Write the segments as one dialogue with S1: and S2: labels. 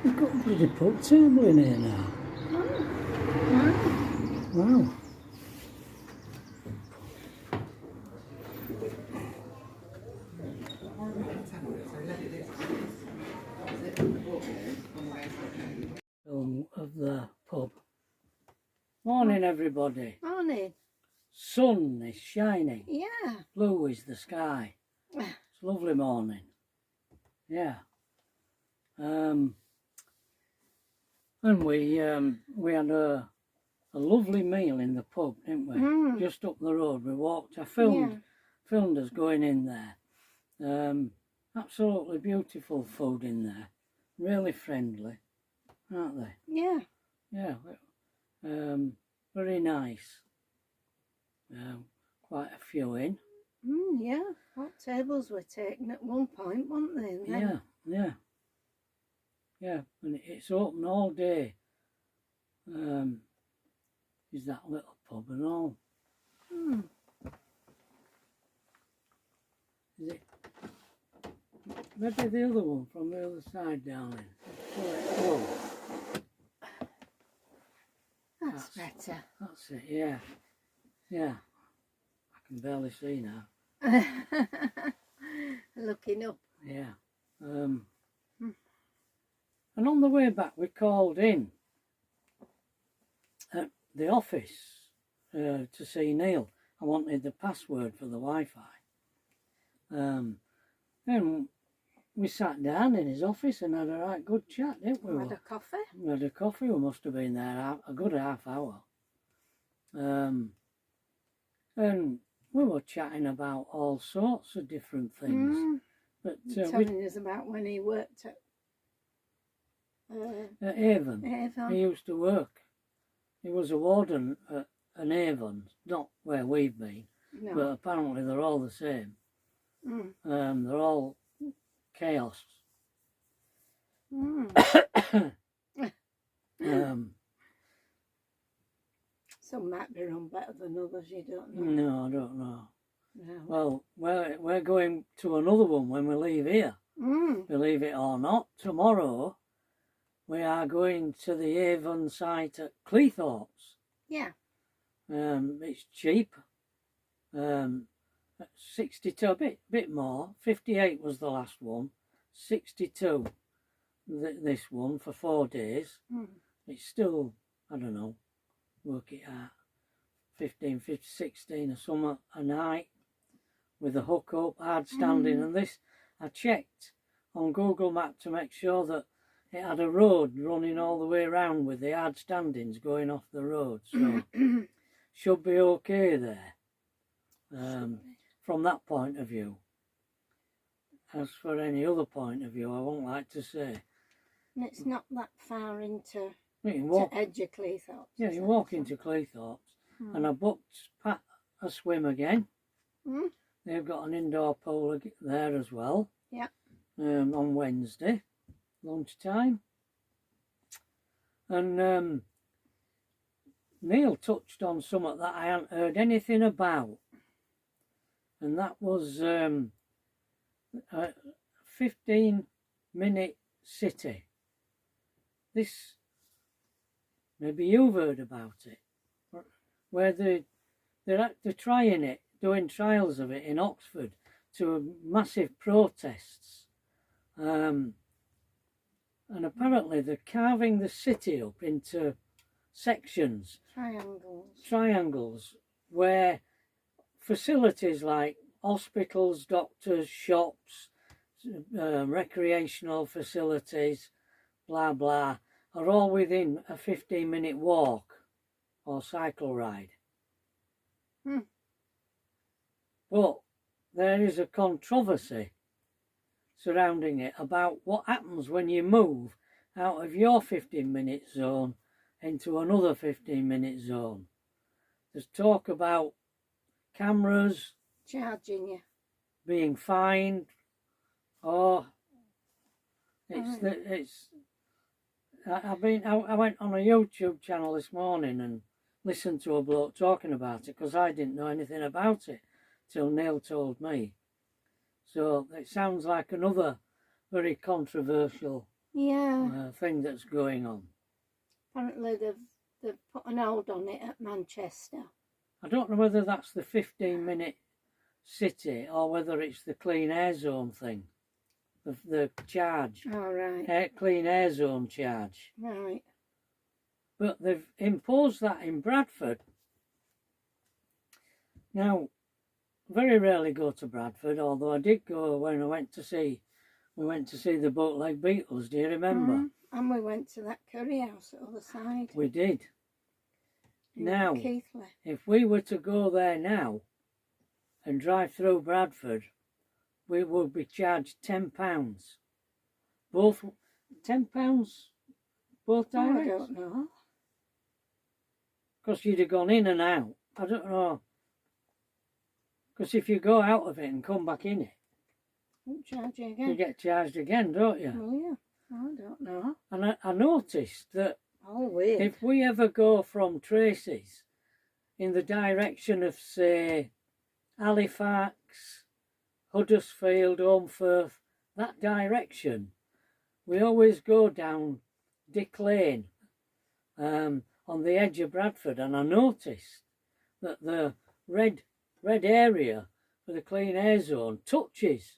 S1: We've got a bloody pub table in here now. Wow. Film of the pub. Morning everybody.
S2: Morning.
S1: Sun is shining.
S2: Yeah.
S1: Blue is the sky. It's a lovely morning. Yeah. And we had a lovely meal in the pub, didn't we? Just up the road. We walked. I filmed us going in there. Absolutely beautiful food in there. Really friendly, aren't they?
S2: Yeah.
S1: Yeah. Very nice. Quite a few in.
S2: Yeah. Hot tables were taken at one point, weren't they? And then...
S1: Yeah. Yeah, and it's open all day. Is that little pub and all? Is it? Maybe the other one from the other side down in.
S2: That's better.
S1: That's it. Yeah. Yeah. I can barely see now.
S2: Looking up.
S1: Yeah. And on the way back, we called in at the office to see Neil. I wanted the password for the Wi-Fi. And we sat down in his office and had a right good chat, didn't we?
S2: Had a coffee.
S1: We had a coffee. We must have been there a good half hour. And we were chatting about all sorts of different things. But
S2: telling us about when he worked at
S1: Avon. He used to work. He was a warden at an Avon, not where we've been, but apparently they're all the same. They're all chaos.
S2: Some might be run better than others, you don't know.
S1: No, I don't know.
S2: No.
S1: Well, we're going to another one when we leave here. Believe it or not, tomorrow we are going to the Avon site at Cleethorpes.
S2: Yeah.
S1: It's cheap. 62, a bit more. 58 was the last one. 62 this one for 4 days. It's still, I don't know, work it out, 15, 16 or something a night with a hook up, hard standing. And this, I checked on Google Maps to make sure that it had a road running all the way around with the hard standings going off the road. So should be okay there from that point of view. As for any other point of view, I won't like to say.
S2: And it's not that far into
S1: You can walk,
S2: to edge of Cleethorpes.
S1: yeah, you walk into Cleethorpes. And I booked Pat a swim again. They've got an indoor pool there as well.
S2: Yeah.
S1: On Wednesday, lunchtime. And Neil touched on something that I hadn't heard anything about. And that was a 15-minute city. This, maybe you've heard about it, where they're trying it, doing trials of it in Oxford to massive protests. And apparently they're carving the city up into sections.
S2: Triangles.
S1: Where facilities like hospitals, doctors, shops, recreational facilities, blah blah, are all within a 15-minute walk or cycle ride. But there is a controversy surrounding it about what happens when you move out of your 15-minute zone into another 15-minute zone. There's talk about cameras
S2: charging you,
S1: being fined, or I went on a YouTube channel this morning and listened to a bloke talking about it, because I didn't know anything about it till Neil told me. So it sounds like another very controversial thing that's going on.
S2: Apparently they've put an hold on it at Manchester.
S1: I don't know whether that's the 15-minute city or whether it's the clean air zone thing, the charge.
S2: All right.
S1: Clean air zone charge.
S2: Right.
S1: But they've imposed that in Bradford. Now, very rarely go to Bradford, although I did go when we went to see the Bootleg Beatles. Do you remember?
S2: And we went to that curry house at the other side.
S1: We did. Now,
S2: Keighley.
S1: if we were to go there now and drive through Bradford, we would be charged £10. Both £10, both directs?
S2: I don't know.
S1: Because you'd have gone in and out. I don't know. Because if you go out of it and come back in it,
S2: Won't charge you again.
S1: you get charged again, don't you?
S2: Oh yeah. I don't know.
S1: And I noticed that
S2: Oh, weird.
S1: if we ever go from Tracy's in the direction of, say, Halifax, Huddersfield, Holmfirth, that direction, we always go down Dick Lane on the edge of Bradford, and I noticed that the red area for the clean air zone touches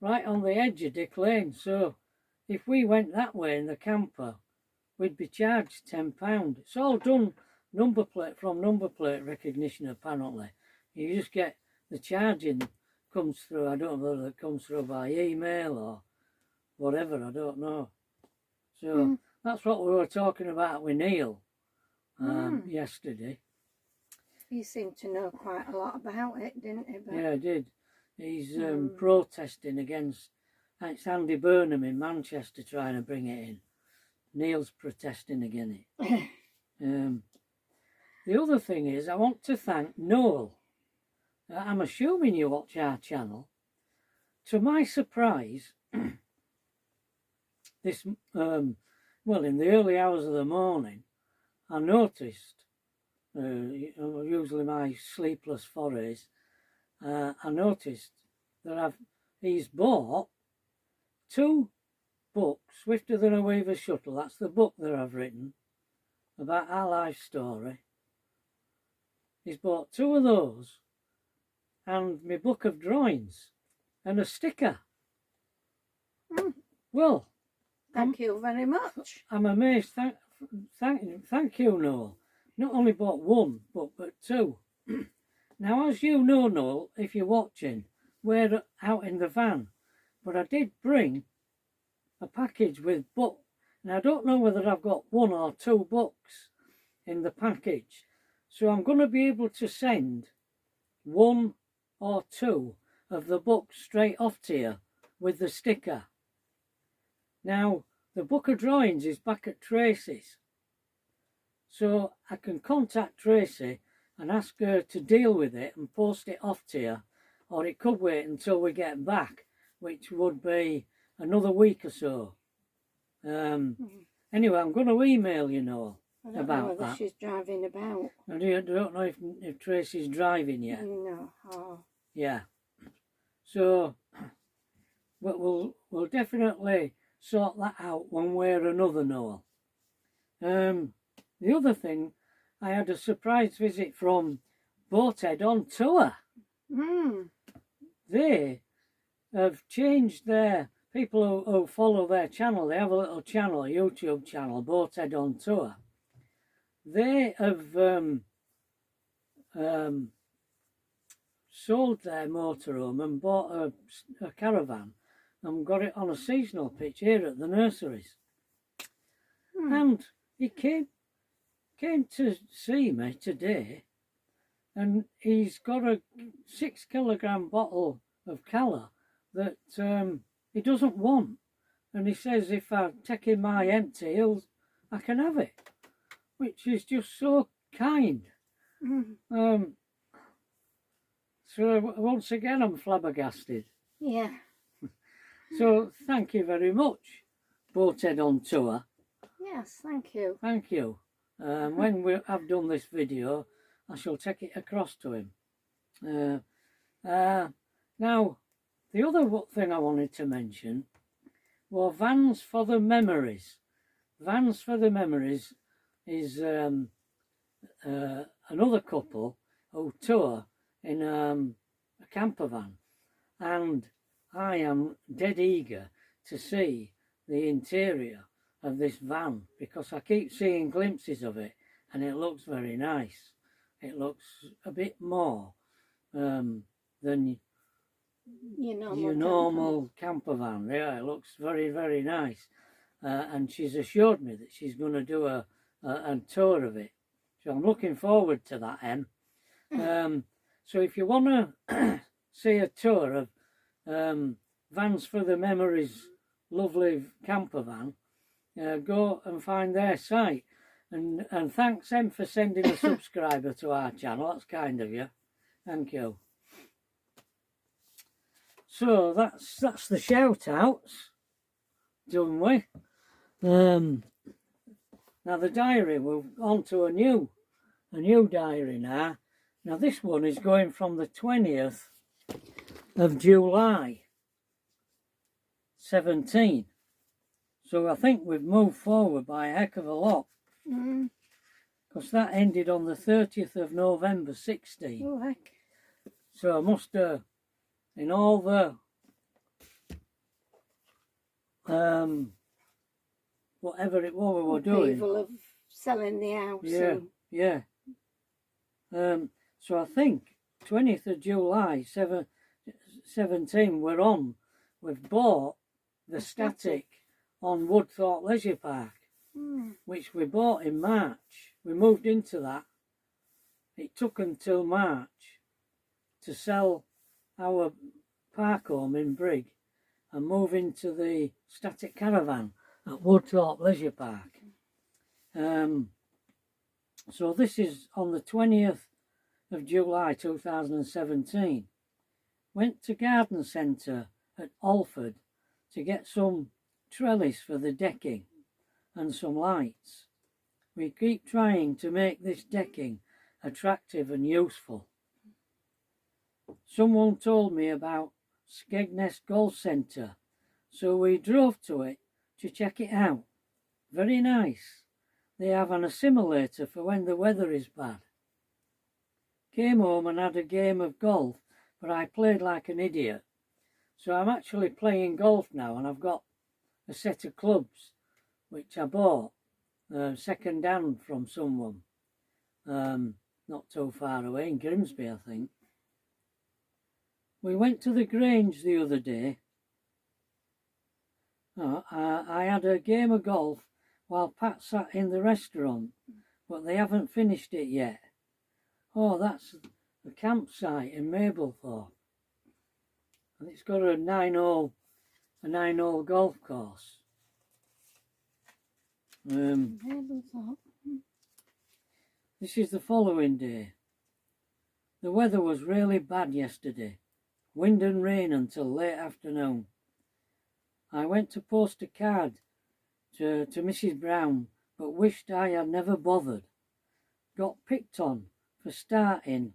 S1: right on the edge of Dick Lane. So if we went that way in the camper, we'd be charged £10. It's all done number plate recognition, apparently. You just get the charging comes through. I don't know whether it comes through by email or whatever, I don't know. So that's what we were talking about with Neil yesterday.
S2: You seem to know quite a lot about it, didn't you? But...
S1: Yeah, I did. He's protesting against, it's Andy Burnham in Manchester trying to bring it in. Neil's protesting against it. The other thing is, I want to thank Noel. I'm assuming you watch our channel. To my surprise, this in the early hours of the morning, I noticed, usually my sleepless forays, I noticed that he's bought 2 books, Swifter Than a Weaver's Shuttle. That's the book that I've written about our life story. He's bought 2 of those and my book of drawings and a sticker. Well,
S2: thank you very much.
S1: I'm amazed. Thank you, Noel. Not only bought 1, but 2. Now, as you know, Noel, if you're watching, we're out in the van, but I did bring a package with books. Now, I don't know whether I've got 1 or 2 books in the package, so I'm going to be able to send 1 or 2 of the books straight off to you with the sticker. Now, the book of drawings is back at Tracy's, so I can contact Tracy and ask her to deal with it and post it off to you, or it could wait until we get back, which would be another week or so. Anyway, I'm going to email you, Noel,
S2: I don't
S1: about
S2: know whether
S1: that.
S2: she's driving about.
S1: I don't know if Tracy's driving yet.
S2: No. Oh.
S1: Yeah. So, but we'll definitely sort that out one way or another, Noel. The other thing, I had a surprise visit from Boathead on Tour. They have changed their, people who follow their channel, they have a little channel, a YouTube channel, Boathead on Tour. They have sold their motorhome and bought a caravan and got it on a seasonal pitch here at the nurseries. And he came to see me today, and he's got a 6 kilogram bottle of colour that he doesn't want, and he says if I take in my empty, I can have it, which is just so kind. So once again, I'm flabbergasted.
S2: Yeah.
S1: So thank you very much, Boathead on Tour.
S2: Yes, thank you.
S1: Thank you. When I've done this video, I shall take it across to him. Now, the other thing I wanted to mention were Vans for the Memories. Vans for the Memories is another couple who tour in a camper van, and I am dead eager to see the interior of this van because I keep seeing glimpses of it and it looks very nice. It looks a bit more than your normal camper van. Yeah, it looks very, very nice. And she's assured me that she's going to do a tour of it. So I'm looking forward to that, Em. So if you want to see a tour of Vans for the Memories lovely camper van, go and find their site. And thanks, Em, for sending a subscriber to our channel. That's kind of you. Thank you. So that's the shout outs done with. Now the diary, we're on to a new diary now. Now this one is going from the 20th of July 17. So I think we've moved forward by a heck of a lot. Because that ended on the 30th of November 16.
S2: Oh, heck.
S1: So I must in all the whatever it was we were doing.
S2: People of selling the house.
S1: Yeah, yeah. So I think 20th of July 17 we're on. We've bought the static on Woodthorpe Leisure Park, which we bought in March. We moved into that. It took until March to sell our park home in Brigg and move into the static caravan at Woodthorpe Leisure Park. So this is on the 20th of July 2017. Went to garden centre at Alford to get some trellis for the decking and some lights. We keep trying to make this decking attractive and useful. Someone told me about Skegness Golf Centre, so we drove to it to check it out. Very nice. They have an assimilator for when the weather is bad. Came home and had a game of golf, but I played like an idiot. So I'm actually playing golf now, and I've got a set of clubs which I bought second hand from someone not too far away in Grimsby, I think. We went to the Grange the other day. I had a game of golf while Pat sat in the restaurant, but they haven't finished it yet. Oh, that's the campsite in Mablethorpe. And it's got a nine-hole golf course. This is the following day. The weather was really bad yesterday. Wind and rain until late afternoon. I went to post a card to Mrs. Brown, but wished I had never bothered. Got picked on for starting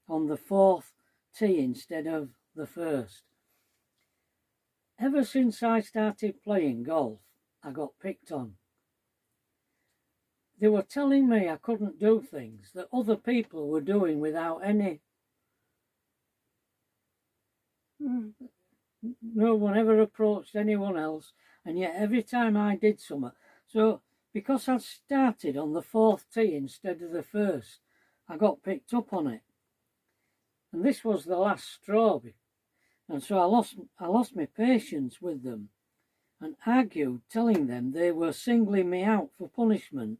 S1: on the 4th tee instead of the 1st. Ever since I started playing golf, I got picked on. They were telling me I couldn't do things that other people were doing without any. No one ever approached anyone else, and yet every time I did something. So because I'd started on the 4th tee instead of the 1st, I got picked up on it. And this was the last straw. And so I lost my patience with them and argued, telling them they were singling me out for punishment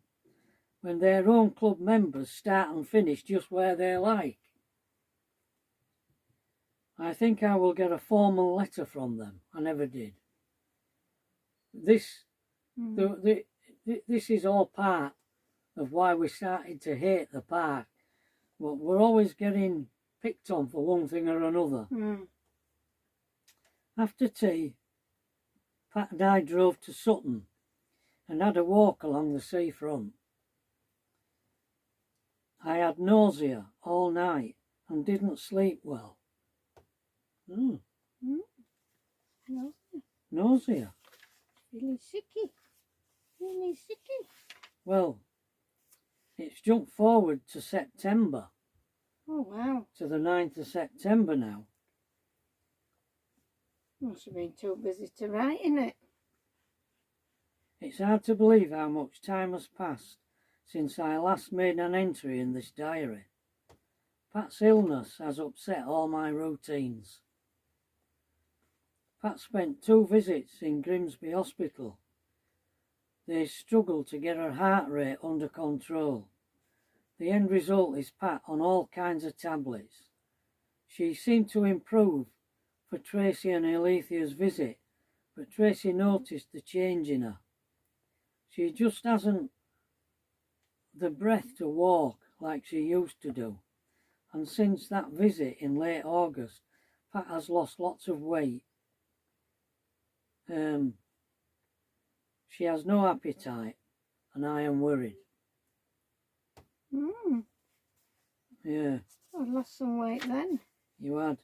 S1: when their own club members start and finish just where they like. I think I will get a formal letter from them. I never did. This is all part of why we started to hate the park. Well, we're always getting picked on for one thing or another. After tea, Pat and I drove to Sutton and had a walk along the seafront. I had nausea all night and didn't sleep well. Nausea.
S2: Really sicky. Really sicky.
S1: Well, it's jumped forward to September.
S2: Oh, wow.
S1: To the 9th of September now.
S2: Must have been too busy to write in it.
S1: It's hard to believe how much time has passed since I last made an entry in this diary. Pat's illness has upset all my routines. Pat spent 2 visits in Grimsby Hospital. They struggled to get her heart rate under control. The end result is Pat on all kinds of tablets. She seemed to improve for Tracy and Alethea's visit, but Tracy noticed the change in her. She just hasn't the breath to walk like she used to do. And since that visit in late August, Pat has lost lots of weight. She has no appetite, and I am worried. Yeah.
S2: I lost some weight then.
S1: You had.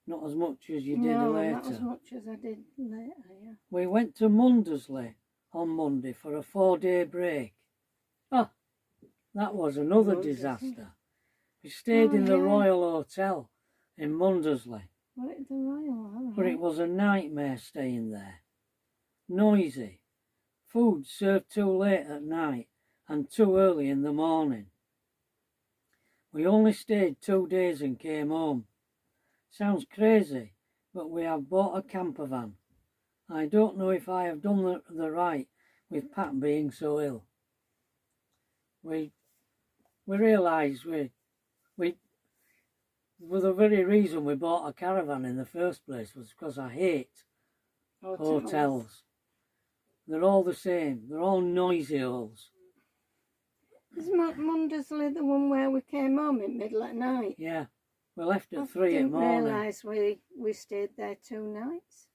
S1: Not as much as you did
S2: no,
S1: later.
S2: Not as much as I did later, yeah.
S1: We went to Mundersley on Monday for a 4-day break. Oh, that was another disaster. We stayed in the Royal Hotel in Mundersley.
S2: What is the Royal?
S1: But it was a nightmare staying there. Noisy. Food served too late at night and too early in the morning. We only stayed 2 days and came home. Sounds crazy, but we have bought a camper van. I don't know if I have done the right with Pat being so ill. We realised the very reason we bought a caravan in the first place was because I hate hotels. They're all the same. They're all noisy holes.
S2: Is Mundersley the one where we came home in middle at night?
S1: Yeah. We left at 3 in the morning.
S2: I didn't realise we stayed there 2 nights.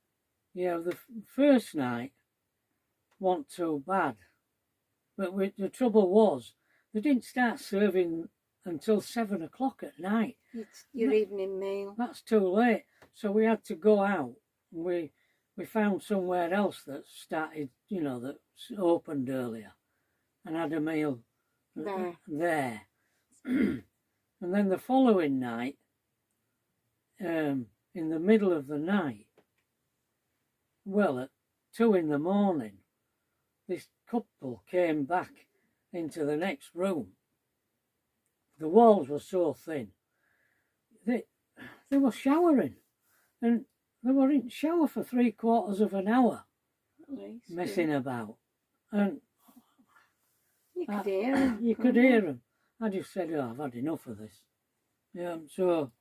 S1: Yeah, the first night wasn't too bad. But the trouble was, they didn't start serving until 7 o'clock at night.
S2: It's your evening meal.
S1: That's too late. So we had to go out. We found somewhere else that started, that opened earlier and had a meal there. And then the following night, in the middle of the night, well, at 2 in the morning, this couple came back into the next room. The walls were so thin. They were showering, and they were in shower for 3/4 of an hour,
S2: at least,
S1: messing about. And
S2: you could hear them.
S1: You could hear them. I just said, "Oh, I've had enough of this." Yeah, so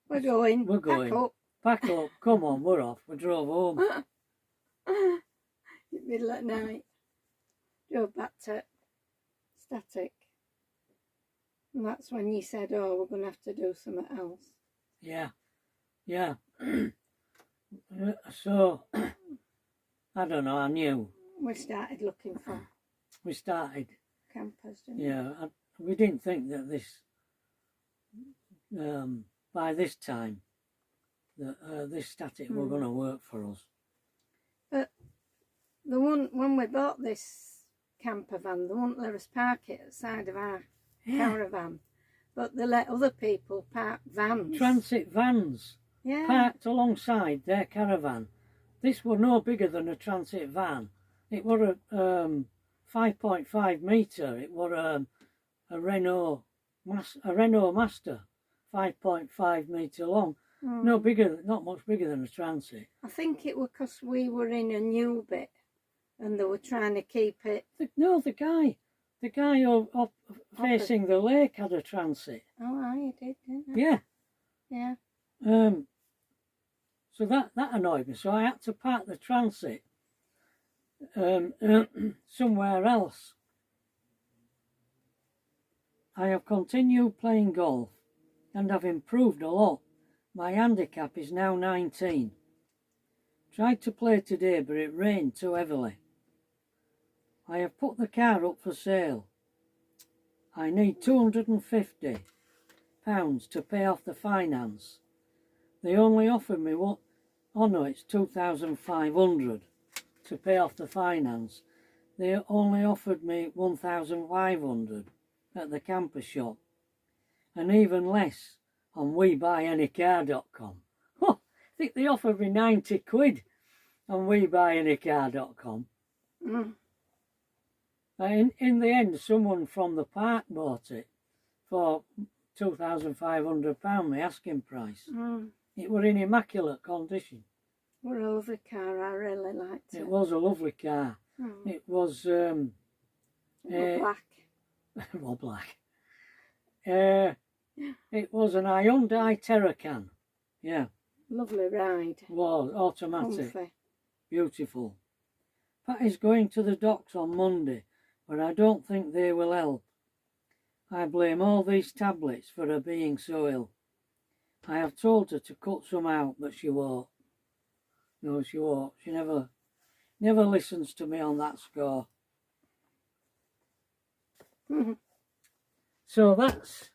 S2: we're going.
S1: Pack up. Come on, we're off. We drove home.
S2: Middle at night. Drove back to Static. And that's when you said, "Oh, we're going to have to do something else."
S1: Yeah. So, I don't know, I knew.
S2: We started looking for...
S1: We started.
S2: Campers, didn't we?
S1: Yeah, we didn't think that this, by this time, that this Static were going to work for us.
S2: But the one, when we bought this camper van, they wouldn't let us park it at the side of our caravan. But they let other people park vans. Transit vans.
S1: Yeah. Parked alongside their caravan. This were no bigger than a transit van. It were a 5.5 metre. It were a Renault Master 5.5 metre long. No bigger, not much bigger than a transit.
S2: I think it was because we were in a new bit and they were trying to keep it.
S1: The guy up facing the lake had a transit.
S2: Oh, I did, didn't I?
S1: Yeah.
S2: Yeah.
S1: So that annoyed me. So I had to park the transit somewhere else. I have continued playing golf and have improved a lot. My handicap is now 19. Tried to play today, but it rained too heavily. I have put the car up for sale. I need £250 to pay off the finance. They only offered me what? Oh no, it's 2,500 to pay off the finance. They only offered me 1,500 at the camper shop, and even less on WeBuyAnyCar.com. Oh, I think they offered me 90 quid on WeBuyAnyCar.com. In the end, someone from the park bought it for £2,500, my asking price. It was in immaculate condition.
S2: What a lovely car, I really liked it.
S1: It was a lovely car. It was
S2: black.
S1: well, black. It was an Hyundai Terracan. Yeah.
S2: Lovely ride.
S1: Was automatic.
S2: Comfy.
S1: Beautiful. Pat is going to the docks on Monday, but I don't think they will help. I blame all these tablets for her being so ill. I have told her to cut some out, but she won't. No, she won't. She never listens to me on that score. So that's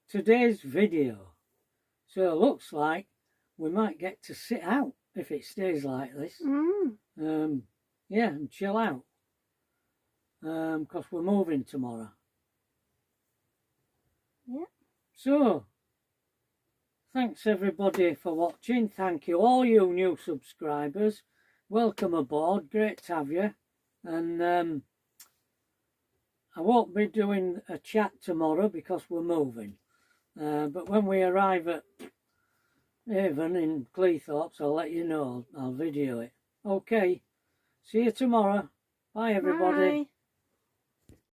S1: today's video. So it looks like we might get to sit out if it stays like this. Yeah, and chill out. Because we're moving tomorrow.
S2: Yeah.
S1: So, thanks everybody for watching. Thank you all you new subscribers. Welcome aboard. Great to have you. And I won't be doing a chat tomorrow because we're moving. But when we arrive at Avon in Cleethorpes, I'll let you know. I'll video it. Okay. See you tomorrow. Bye everybody.
S2: Bye.